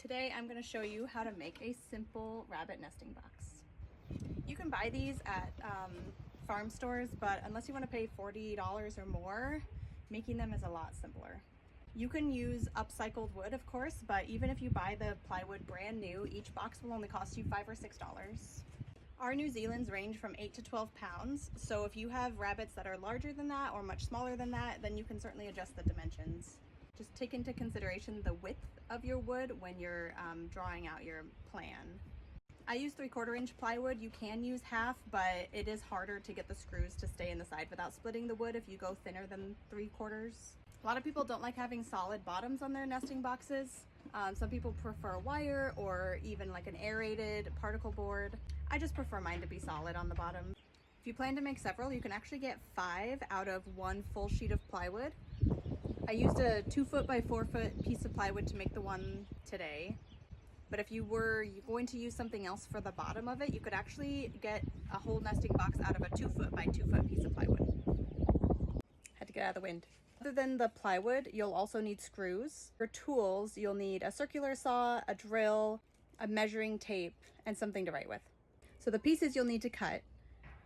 Today I'm going to show you how to make a simple rabbit nesting box. You can buy these at farm stores, but unless you want to pay $40 or more, making them is a lot simpler. You can use upcycled wood, of course, but even if you buy the plywood brand new, each box will only cost you $5 or $6. Our New Zealand's range from 8 to 12 pounds, so if you have rabbits that are larger than that or much smaller than that, then you can certainly adjust the dimensions. Just take into consideration the width of your wood when you're drawing out your plan. I use 3/4 inch plywood. You can use half, but it is harder to get the screws to stay in the side without splitting the wood if you go thinner than 3/4. A lot of people don't like having solid bottoms on their nesting boxes. Some people prefer wire or even like an aerated particle board. I just prefer mine to be solid on the bottom. If you plan to make several, you can actually get 5 out of 1 full sheet of plywood. I used a 2-foot by 4-foot piece of plywood to make the one today. But if you were going to use something else for the bottom of it, you could actually get a whole nesting box out of a 2-foot by 2-foot piece of plywood. Had to get out of the wind. Other than the plywood, you'll also need screws. For tools, you'll need a circular saw, a drill, a measuring tape, and something to write with. So the pieces you'll need to cut,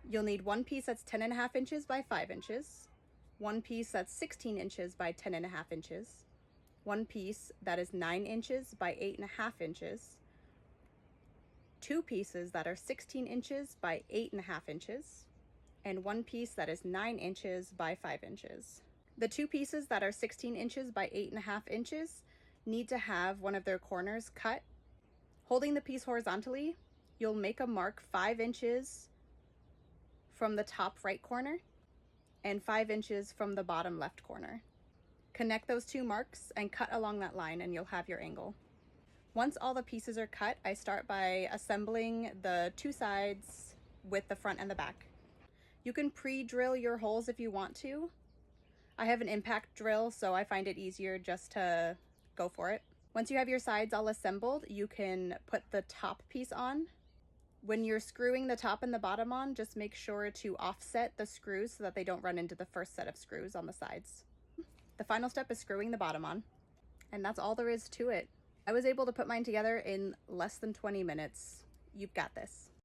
you'll need one piece that's 10.5 inches by 5 inches, one piece that's 16 inches by 10.5 inches, one piece that is 9 inches by 8.5 inches, 2 pieces that are 16 inches by 8.5 inches, and one piece that is 9 inches by 5 inches. The 2 pieces that are 16 inches by 8.5 inches need to have one of their corners cut. Holding the piece horizontally, you'll make a mark 5 inches from the top right corner and 5 inches from the bottom left corner. Connect those 2 marks and cut along that line and you'll have your angle. Once all the pieces are cut, I start by assembling the 2 sides with the front and the back. You can pre-drill your holes if you want to. I have an impact drill, so I find it easier just to go for it. Once you have your sides all assembled, you can put the top piece on. When you're screwing the top and the bottom on, just make sure to offset the screws so that they don't run into the first set of screws on the sides. The final step is screwing the bottom on, and that's all there is to it. I was able to put mine together in less than 20 minutes. You've got this.